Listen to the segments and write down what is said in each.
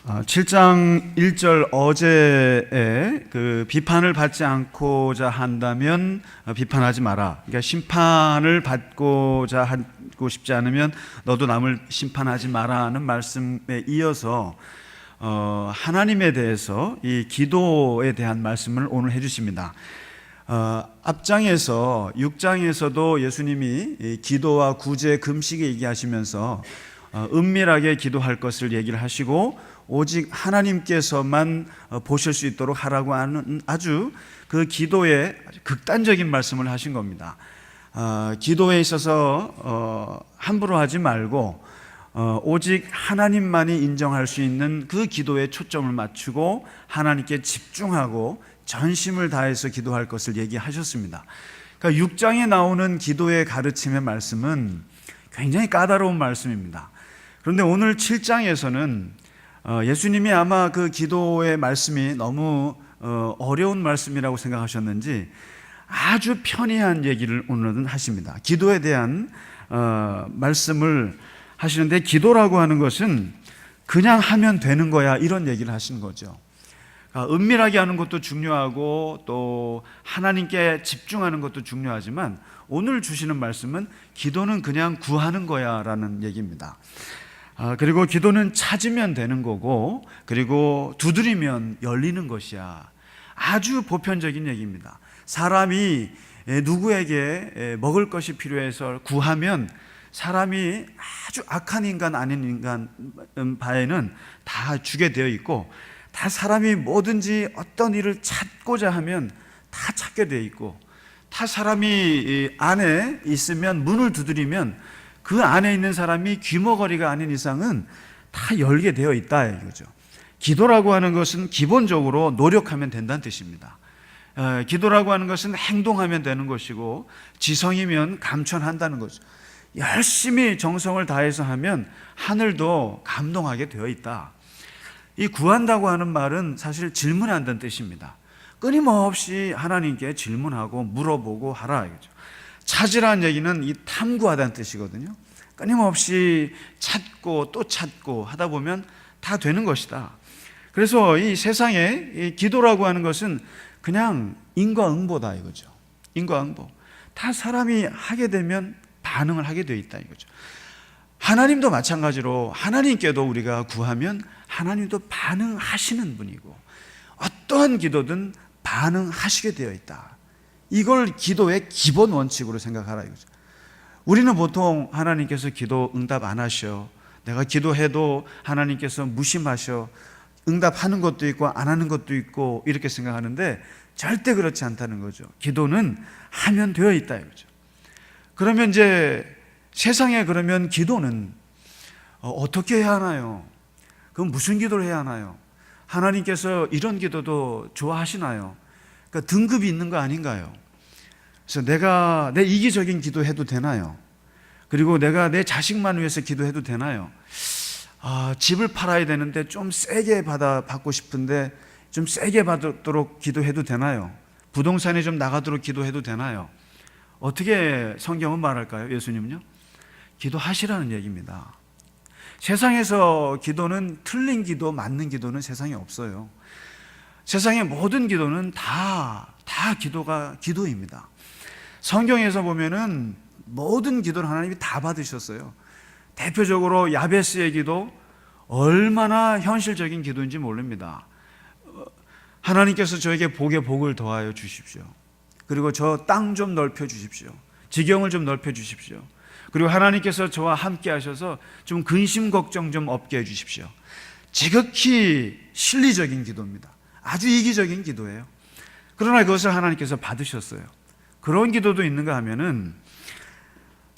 7장 1절 어제에 그 비판을 받지 않고자 한다면 비판하지 마라. 그러니까 심판을 받고자 하고 싶지 않으면 너도 남을 심판하지 마라는 말씀에 이어서 하나님에 대해서 이 기도에 대한 말씀을 오늘 해주십니다. 앞장에서 6장에서도 예수님이 기도와 구제, 금식에 얘기하시면서 은밀하게 기도할 것을 얘기를 하시고 오직 하나님께서만 보실 수 있도록 하라고 하는 아주 그 기도에 극단적인 말씀을 하신 겁니다. 기도에 있어서 함부로 하지 말고 오직 하나님만이 인정할 수 있는 그 기도에 초점을 맞추고 하나님께 집중하고 전심을 다해서 기도할 것을 얘기하셨습니다. 그러니까 6장에 나오는 기도의 가르침의 말씀은 굉장히 까다로운 말씀입니다. 그런데 오늘 7장에서는 예수님이 아마 그 기도의 말씀이 너무 어려운 말씀이라고 생각하셨는지 아주 편이한 얘기를 오늘은 하십니다. 기도에 대한 말씀을 하시는데, 기도라고 하는 것은 그냥 하면 되는 거야, 이런 얘기를 하시는 거죠. 은밀하게 하는 것도 중요하고 또 하나님께 집중하는 것도 중요하지만 오늘 주시는 말씀은 기도는 그냥 구하는 거야 라는 얘기입니다. 그리고 기도는 찾으면 되는 거고, 그리고 두드리면 열리는 것이야. 아주 보편적인 얘기입니다. 사람이 누구에게 먹을 것이 필요해서 구하면 사람이 아주 악한 인간 아닌 인간 바에는 다 주게 되어 있고, 다 사람이 뭐든지 어떤 일을 찾고자 하면 다 찾게 되어 있고, 다 사람이 안에 있으면 문을 두드리면 그 안에 있는 사람이 귀머거리가 아닌 이상은 다 열게 되어 있다 이거죠. 기도라고 하는 것은 기본적으로 노력하면 된다는 뜻입니다. 기도라고 하는 것은 행동하면 되는 것이고, 지성이면 감천한다는 거죠. 열심히 정성을 다해서 하면 하늘도 감동하게 되어 있다. 이 구한다고 하는 말은 사실 질문한다는 뜻입니다. 끊임없이 하나님께 질문하고 물어보고 하라 이거죠. 찾으라는 얘기는 이 탐구하다는 뜻이거든요. 끊임없이 찾고 또 찾고 하다 보면 다 되는 것이다. 그래서 이 세상에 이 기도라고 하는 것은 그냥 인과응보다 이거죠. 인과응보. 다 사람이 하게 되면 반응을 하게 되어 있다 이거죠. 하나님도 마찬가지로 하나님께도 우리가 구하면 하나님도 반응하시는 분이고, 어떠한 기도든 반응하시게 되어 있다. 이걸 기도의 기본 원칙으로 생각하라 이거죠. 우리는 보통 하나님께서 기도 응답 안 하셔, 내가 기도해도 하나님께서 무심하셔, 응답하는 것도 있고 안 하는 것도 있고 이렇게 생각하는데 절대 그렇지 않다는 거죠. 기도는 하면 되어 있다 이거죠. 그러면 이제 세상에 그러면 기도는 어떻게 해야 하나요? 그럼 무슨 기도를 해야 하나요? 하나님께서 이런 기도도 좋아하시나요? 그러니까 등급이 있는 거 아닌가요? 그래서 내가 내 이기적인 기도해도 되나요? 그리고 내가 내 자식만 위해서 기도해도 되나요? 집을 팔아야 되는데 좀 세게 받고 싶은데 좀 세게 받도록 기도해도 되나요? 부동산이 좀 나가도록 기도해도 되나요? 어떻게 성경은 말할까요? 예수님은요? 기도하시라는 얘기입니다. 세상에서 기도는 틀린 기도, 맞는 기도는 세상에 없어요. 세상의 모든 기도는 다 기도가 기도입니다. 성경에서 보면은 모든 기도를 하나님이 다 받으셨어요. 대표적으로 야베스의 기도, 얼마나 현실적인 기도인지 모릅니다. 하나님께서 저에게 복에 복을 더하여 주십시오. 그리고 저 땅 좀 넓혀 주십시오. 지경을 좀 넓혀 주십시오. 그리고 하나님께서 저와 함께 하셔서 좀 근심 걱정 좀 없게 해 주십시오. 지극히 실리적인 기도입니다. 아주 이기적인 기도예요. 그러나 그것을 하나님께서 받으셨어요. 그런 기도도 있는가 하면은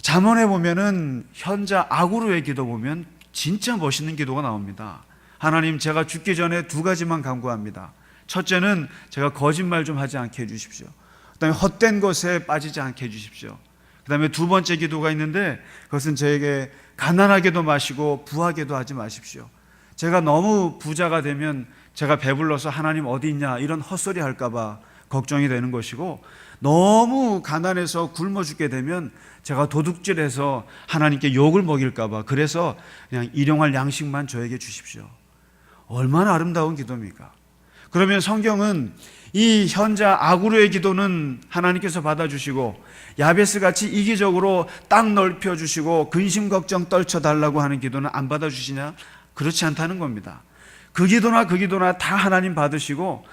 잠언에 보면은 현자 아구르의 기도 보면 진짜 멋있는 기도가 나옵니다. 하나님, 제가 죽기 전에 2가지만 간구합니다. 첫째는 제가 거짓말 좀 하지 않게 해주십시오. 그 다음에 헛된 것에 빠지지 않게 해주십시오. 그 다음에 2번째 기도가 있는데 그것은 저에게 가난하게도 마시고 부하게도 하지 마십시오. 제가 너무 부자가 되면 제가 배불러서 하나님 어디 있냐 이런 헛소리 할까봐 걱정이 되는 것이고, 너무 가난해서 굶어 죽게 되면 제가 도둑질해서 하나님께 욕을 먹일까봐, 그래서 그냥 일용할 양식만 저에게 주십시오. 얼마나 아름다운 기도입니까? 그러면 성경은 이 현자 아구르의 기도는 하나님께서 받아주시고 야베스같이 이기적으로 땅 넓혀주시고 근심 걱정 떨쳐달라고 하는 기도는 안 받아주시냐? 그렇지 않다는 겁니다. 그 기도나 그 기도나 다 하나님 받으시고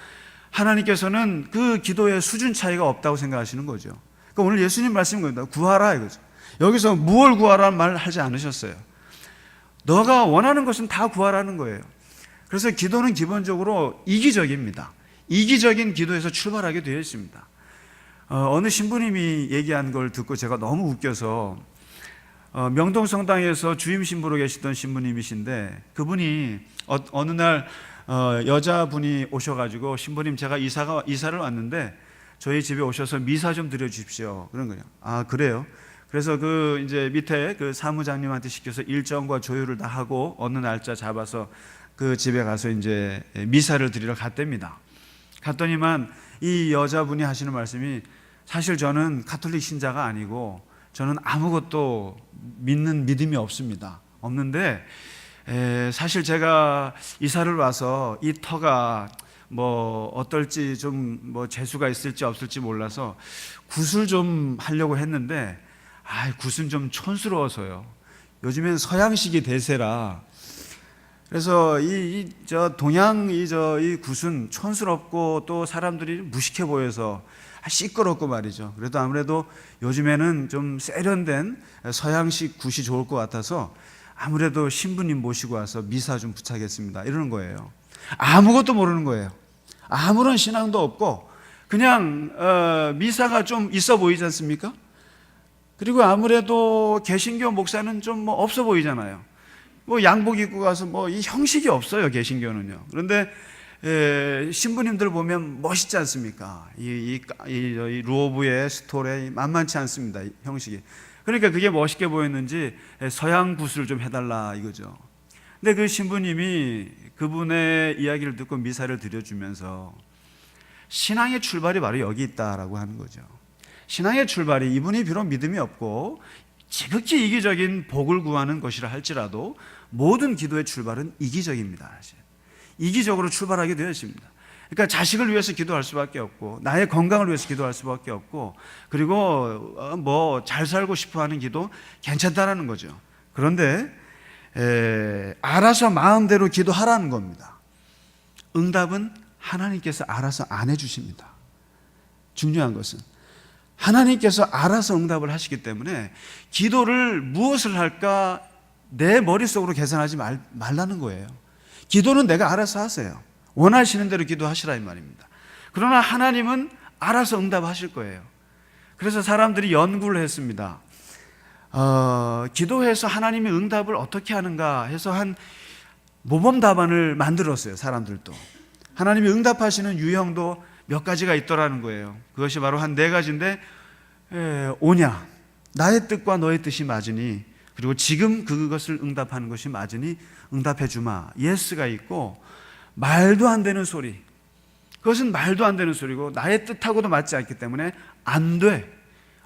하나님께서는 그 기도의 수준 차이가 없다고 생각하시는 거죠. 그러니까 오늘 예수님 말씀인 겁니다. 구하라 이거죠. 여기서 무엇을 구하라는 말 하지 않으셨어요. 너가 원하는 것은 다 구하라는 거예요. 그래서 기도는 기본적으로 이기적입니다. 이기적인 기도에서 출발하게 되어 있습니다. 어느 신부님이 얘기한 걸 듣고 제가 너무 웃겨서 명동성당에서 주임 신부로 계시던 신부님이신데 그분이 어느 날 여자분이 오셔가지고 신부님 제가 이사를 왔는데 저희 집에 오셔서 미사 좀 드려주십시오. 그런 거예요. 아 그래요? 그래서 그 이제 밑에 그 사무장님한테 시켜서 일정과 조율을 다 하고 어느 날짜 잡아서 그 집에 가서 이제 미사를 드리러 갔답니다. 갔더니만 이 여자분이 하시는 말씀이 사실 저는 가톨릭 신자가 아니고 저는 아무것도 믿는 믿음이 없습니다. 없는데 사실 제가 이사를 와서 이 터가 뭐 어떨지 좀 뭐 재수가 있을지 없을지 몰라서 굿을 좀 하려고 했는데 굿은 좀 촌스러워서요. 요즘엔 서양식이 대세라. 그래서 동양 이 굿은 촌스럽고 또 사람들이 무식해 보여서 시끄럽고 말이죠. 그래도 아무래도 요즘에는 좀 세련된 서양식 굿이 좋을 것 같아서 아무래도 신부님 모시고 와서 미사 좀 부탁했습니다. 이러는 거예요. 아무것도 모르는 거예요. 아무런 신앙도 없고 그냥 미사가 좀 있어 보이지 않습니까? 그리고 아무래도 개신교 목사는 좀 뭐 없어 보이잖아요. 뭐 양복 입고 가서 뭐 이 형식이 없어요, 개신교는요. 그런데 신부님들 보면 멋있지 않습니까? 이 로브의 스톨에 만만치 않습니다, 이 형식이. 그러니까 그게 멋있게 보였는지 서양 굿을 좀 해달라 이거죠. 근데 그 신부님이 그분의 이야기를 듣고 미사를 드려주면서 신앙의 출발이 바로 여기 있다라고 하는 거죠. 신앙의 출발이 이분이 비록 믿음이 없고 지극히 이기적인 복을 구하는 것이라 할지라도 모든 기도의 출발은 이기적입니다. 사실. 이기적으로 출발하게 되어 있습니다. 그러니까 자식을 위해서 기도할 수밖에 없고 나의 건강을 위해서 기도할 수밖에 없고 그리고 뭐 잘 살고 싶어 하는 기도 괜찮다라는 거죠. 그런데 알아서 마음대로 기도하라는 겁니다. 응답은 하나님께서 알아서 안 해주십니다. 중요한 것은 하나님께서 알아서 응답을 하시기 때문에 기도를 무엇을 할까 내 머릿속으로 계산하지 말라는 거예요. 기도는 내가 알아서 하세요. 원하시는 대로 기도하시라 이 말입니다. 그러나 하나님은 알아서 응답하실 거예요. 그래서 사람들이 연구를 했습니다. 기도해서 하나님이 응답을 어떻게 하는가 해서 한 모범 답안을 만들었어요. 사람들도 하나님이 응답하시는 유형도 몇 가지가 있더라는 거예요. 그것이 바로 한 4가지인데 오냐 나의 뜻과 너의 뜻이 맞으니 그리고 지금 그것을 응답하는 것이 맞으니 응답해 주마. 예스가 있고 말도 안 되는 소리, 그것은 말도 안 되는 소리고 나의 뜻하고도 맞지 않기 때문에 안 돼.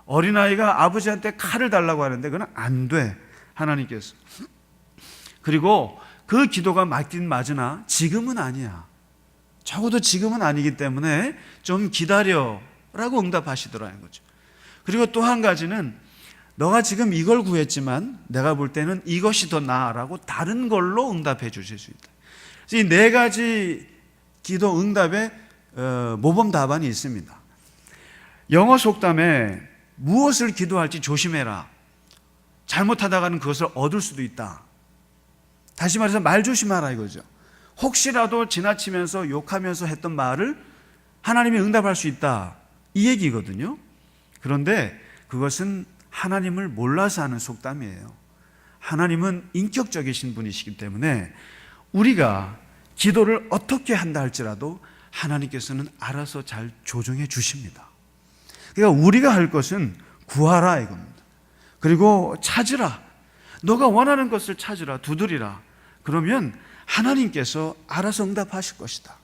어린아이가 아버지한테 칼을 달라고 하는데 그건 안 돼, 하나님께서. 그리고 그 기도가 맞긴 맞으나 지금은 아니야. 적어도 지금은 아니기 때문에 좀 기다려라고 응답하시더라는 거죠. 그리고 또 한 가지는 너가 지금 이걸 구했지만 내가 볼 때는 이것이 더 나아라고 다른 걸로 응답해 주실 수 있다. 그래서 이 4가지 기도 응답의 모범 답안이 있습니다. 영어 속담에 무엇을 기도할지 조심해라. 잘못하다가는 그것을 얻을 수도 있다. 다시 말해서 말 조심하라 이거죠. 혹시라도 지나치면서 욕하면서 했던 말을 하나님이 응답할 수 있다, 이 얘기거든요. 그런데 그것은 하나님을 몰라서 하는 속담이에요. 하나님은 인격적이신 분이시기 때문에 우리가 기도를 어떻게 한다 할지라도 하나님께서는 알아서 잘 조정해 주십니다. 그러니까 우리가 할 것은 구하라 이겁니다. 그리고 찾으라. 너가 원하는 것을 찾으라, 두드리라. 그러면 하나님께서 알아서 응답하실 것이다.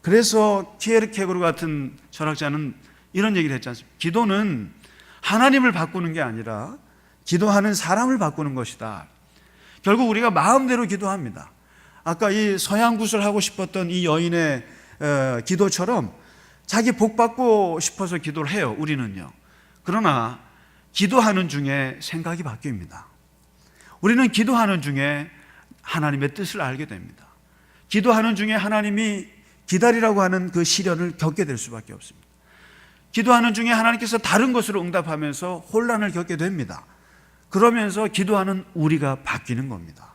그래서 키에르케고르 같은 철학자는 이런 얘기를 했지 않습니까? 기도는 하나님을 바꾸는 게 아니라 기도하는 사람을 바꾸는 것이다. 결국 우리가 마음대로 기도합니다. 아까 이 서양굿을 하고 싶었던 이 여인의 기도처럼 자기 복 받고 싶어서 기도를 해요, 우리는요. 그러나 기도하는 중에 생각이 바뀝니다. 우리는 기도하는 중에 하나님의 뜻을 알게 됩니다. 기도하는 중에 하나님이 기다리라고 하는 그 시련을 겪게 될 수밖에 없습니다. 기도하는 중에 하나님께서 다른 것으로 응답하면서 혼란을 겪게 됩니다. 그러면서 기도하는 우리가 바뀌는 겁니다.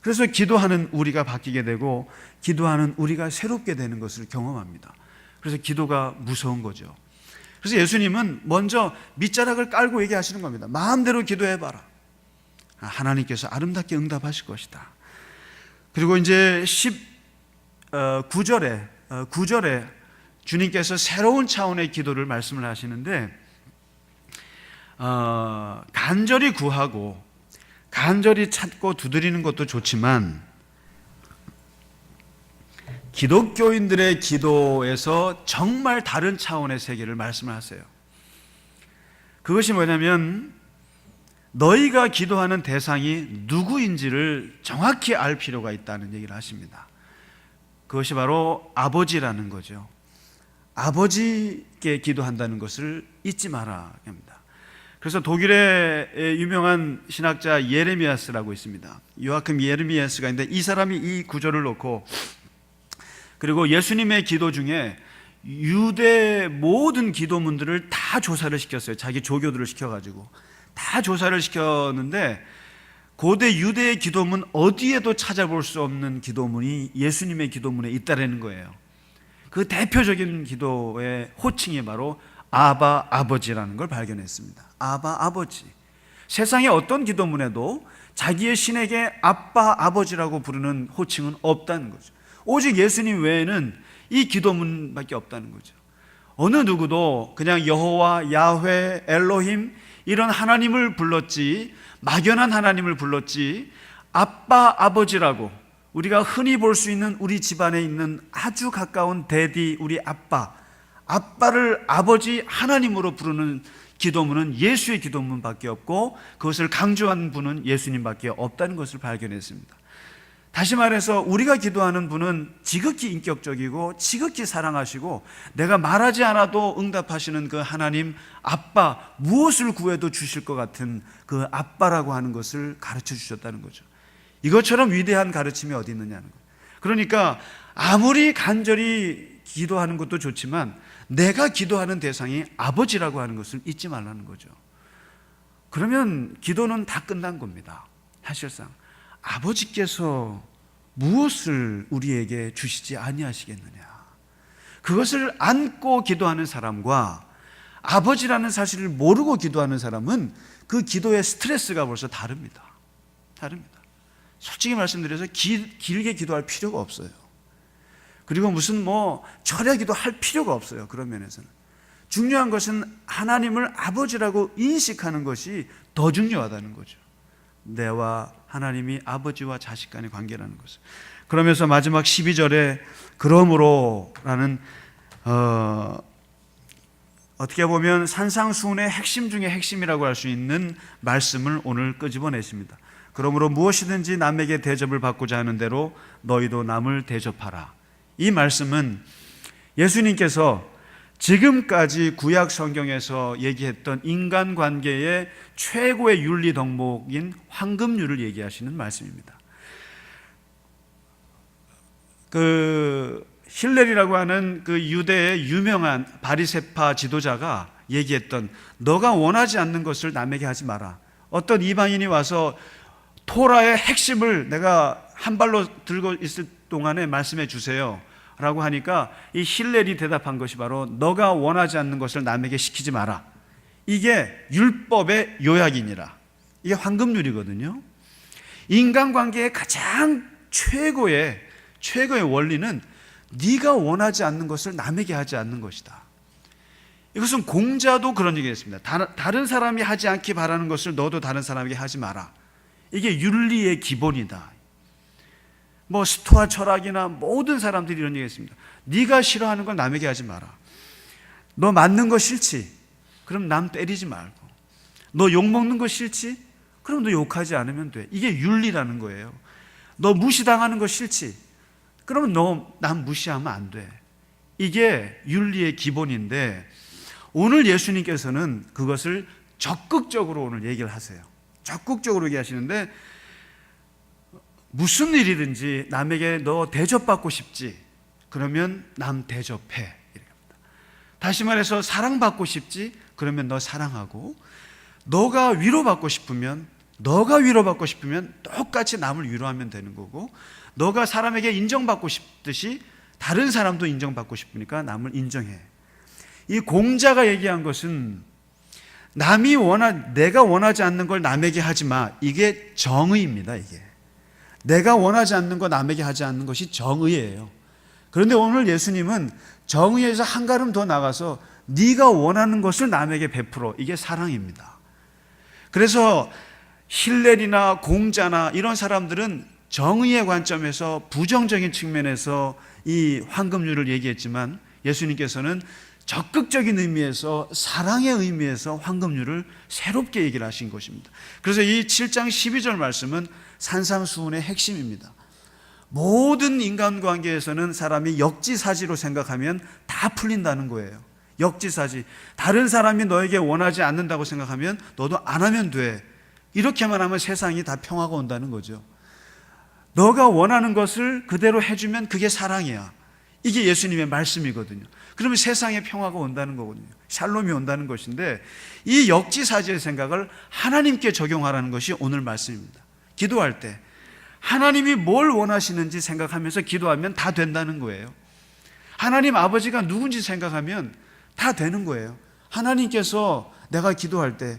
그래서 기도하는 우리가 바뀌게 되고 기도하는 우리가 새롭게 되는 것을 경험합니다. 그래서 기도가 무서운 거죠. 그래서 예수님은 먼저 밑자락을 깔고 얘기하시는 겁니다. 마음대로 기도해봐라. 하나님께서 아름답게 응답하실 것이다. 그리고 이제 9절에 주님께서 새로운 차원의 기도를 말씀을 하시는데, 간절히 구하고 간절히 찾고 두드리는 것도 좋지만 기독교인들의 기도에서 정말 다른 차원의 세계를 말씀을 하세요. 그것이 뭐냐면 너희가 기도하는 대상이 누구인지를 정확히 알 필요가 있다는 얘기를 하십니다. 그것이 바로 아버지라는 거죠. 아버지께 기도한다는 것을 잊지 마라 합니다. 그래서 독일의 유명한 신학자 예레미야스라고 있습니다. 요아kim 예레미야스가 있는데 이 사람이 이 구절을 놓고, 그리고 예수님의 기도 중에 유대 모든 기도문들을 다 조사를 시켰어요. 자기 조교들을 시켜가지고 다 조사를 시켰는데 고대 유대의 기도문 어디에도 찾아볼 수 없는 기도문이 예수님의 기도문에 있다라는 거예요. 그 대표적인 기도의 호칭이 바로 아바 아버지라는 걸 발견했습니다. 아바 아버지. 세상의 어떤 기도문에도 자기의 신에게 아빠 아버지라고 부르는 호칭은 없다는 거죠. 오직 예수님 외에는 이 기도문밖에 없다는 거죠. 어느 누구도 그냥 여호와, 야훼, 엘로힘 이런 하나님을 불렀지, 막연한 하나님을 불렀지, 아빠 아버지라고 우리가 흔히 볼 수 있는 우리 집안에 있는 아주 가까운 대디, 우리 아빠를 아버지 하나님으로 부르는 기도문은 예수의 기도문밖에 없고 그것을 강조한 분은 예수님밖에 없다는 것을 발견했습니다. 다시 말해서 우리가 기도하는 분은 지극히 인격적이고 지극히 사랑하시고 내가 말하지 않아도 응답하시는 그 하나님 아빠, 무엇을 구해도 주실 것 같은 그 아빠라고 하는 것을 가르쳐 주셨다는 거죠. 이것처럼 위대한 가르침이 어디 있느냐는 거예요. 그러니까 아무리 간절히 기도하는 것도 좋지만 내가 기도하는 대상이 아버지라고 하는 것을 잊지 말라는 거죠. 그러면 기도는 다 끝난 겁니다. 사실상 아버지께서 무엇을 우리에게 주시지 아니하시겠느냐, 그것을 안고 기도하는 사람과 아버지라는 사실을 모르고 기도하는 사람은 그 기도의 스트레스가 벌써 다릅니다. 솔직히 말씀드려서 길게 기도할 필요가 없어요. 그리고 무슨 철야 기도할 필요가 없어요. 그런 면에서는 중요한 것은 하나님을 아버지라고 인식하는 것이 더 중요하다는 거죠. 내와 하나님이 아버지와 자식 간의 관계라는 것을. 그러면서 마지막 12절에 그러므로라는 어떻게 보면 산상수훈의 핵심 중에 핵심이라고 할 수 있는 말씀을 오늘 끄집어내십니다. 그러므로 무엇이든지 남에게 대접을 받고자 하는 대로 너희도 남을 대접하라. 이 말씀은 예수님께서 지금까지 구약 성경에서 얘기했던 인간관계의 최고의 윤리 덕목인 황금률을 얘기하시는 말씀입니다. 힐렐이라고 하는 그 유대의 유명한 바리새파 지도자가 얘기했던 너가 원하지 않는 것을 남에게 하지 마라. 어떤 이방인이 와서 토라의 핵심을 내가 한 발로 들고 있을 동안에 말씀해 주세요 라고 하니까 이 힐렐이 대답한 것이 바로 너가 원하지 않는 것을 남에게 시키지 마라. 이게 율법의 요약이니라. 이게 황금률이거든요. 인간관계의 가장 최고의 원리는 네가 원하지 않는 것을 남에게 하지 않는 것이다. 이것은 공자도 그런 얘기했습니다. 다른 사람이 하지 않기 바라는 것을 너도 다른 사람에게 하지 마라. 이게 윤리의 기본이다. 스토아 철학이나 모든 사람들이 이런 얘기했습니다. 네가 싫어하는 걸 남에게 하지 마라. 너 맞는 거 싫지? 그럼 남 때리지 말고. 너 욕먹는 거 싫지? 그럼 너 욕하지 않으면 돼. 이게 윤리라는 거예요. 너 무시당하는 거 싫지? 그러면 너 난 무시하면 안 돼. 이게 윤리의 기본인데 오늘 예수님께서는 그것을 적극적으로 오늘 얘기를 하세요. 적극적으로 얘기하시는데 무슨 일이든지 남에게 너 대접받고 싶지? 그러면 남 대접해. 다시 말해서 사랑받고 싶지? 그러면 너 사랑하고, 너가 위로받고 싶으면 똑같이 남을 위로하면 되는 거고, 너가 사람에게 인정받고 싶듯이 다른 사람도 인정받고 싶으니까 남을 인정해. 이 공자가 얘기한 것은 내가 원하지 않는 걸 남에게 하지 마. 이게 정의입니다. 이게 내가 원하지 않는 거 남에게 하지 않는 것이 정의예요. 그런데 오늘 예수님은 정의에서 한 걸음 더 나가서 네가 원하는 것을 남에게 베풀어. 이게 사랑입니다. 그래서 힐렐이나 공자나 이런 사람들은 정의의 관점에서 부정적인 측면에서 이 황금률을 얘기했지만 예수님께서는 적극적인 의미에서 사랑의 의미에서 황금률을 새롭게 얘기를 하신 것입니다. 그래서 이 7장 12절 말씀은 산상수훈의 핵심입니다. 모든 인간관계에서는 사람이 역지사지로 생각하면 다 풀린다는 거예요. 역지사지. 다른 사람이 너에게 원하지 않는다고 생각하면 너도 안 하면 돼. 이렇게만 하면 세상이 다 평화가 온다는 거죠. 너가 원하는 것을 그대로 해주면 그게 사랑이야. 이게 예수님의 말씀이거든요. 그러면 세상에 평화가 온다는 거거든요. 샬롬이 온다는 것인데 이 역지사지의 생각을 하나님께 적용하라는 것이 오늘 말씀입니다. 기도할 때 하나님이 뭘 원하시는지 생각하면서 기도하면 다 된다는 거예요. 하나님 아버지가 누군지 생각하면 다 되는 거예요. 하나님께서 내가 기도할 때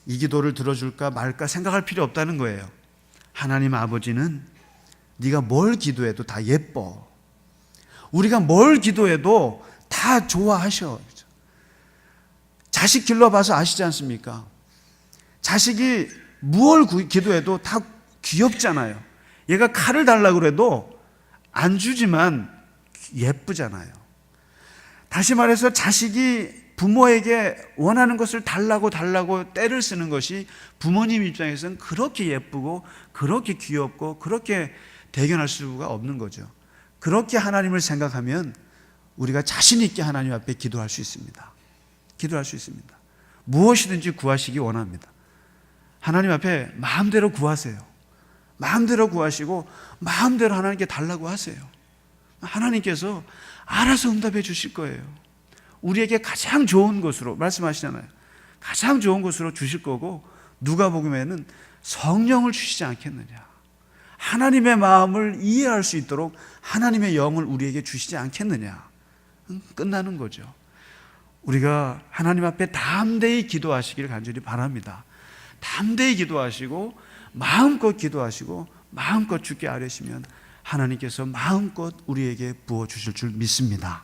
이 기도를 들어줄까 말까 생각할 필요 없다는 거예요. 하나님 아버지는 네가 뭘 기도해도 다 예뻐. 우리가 뭘 기도해도 다 좋아하셔. 자식 길러봐서 아시지 않습니까? 자식이 무얼 기도해도 다 귀엽잖아요. 얘가 칼을 달라고 그래도 안 주지만 예쁘잖아요. 다시 말해서 자식이 부모에게 원하는 것을 달라고 떼를 쓰는 것이 부모님 입장에서는 그렇게 예쁘고 그렇게 귀엽고 그렇게 대견할 수가 없는 거죠. 그렇게 하나님을 생각하면 우리가 자신 있게 하나님 앞에 기도할 수 있습니다. 기도할 수 있습니다. 무엇이든지 구하시기 원합니다. 하나님 앞에 마음대로 구하세요. 마음대로 구하시고 마음대로 하나님께 달라고 하세요. 하나님께서 알아서 응답해 주실 거예요. 우리에게 가장 좋은 것으로 말씀하시잖아요. 가장 좋은 것으로 주실 거고 누가복음에는 성령을 주시지 않겠느냐. 하나님의 마음을 이해할 수 있도록 하나님의 영을 우리에게 주시지 않겠느냐. 끝나는 거죠. 우리가 하나님 앞에 담대히 기도하시길 간절히 바랍니다. 담대히 기도하시고 마음껏 기도하시고 마음껏 주께 아뢰시면 하나님께서 마음껏 우리에게 부어주실 줄 믿습니다.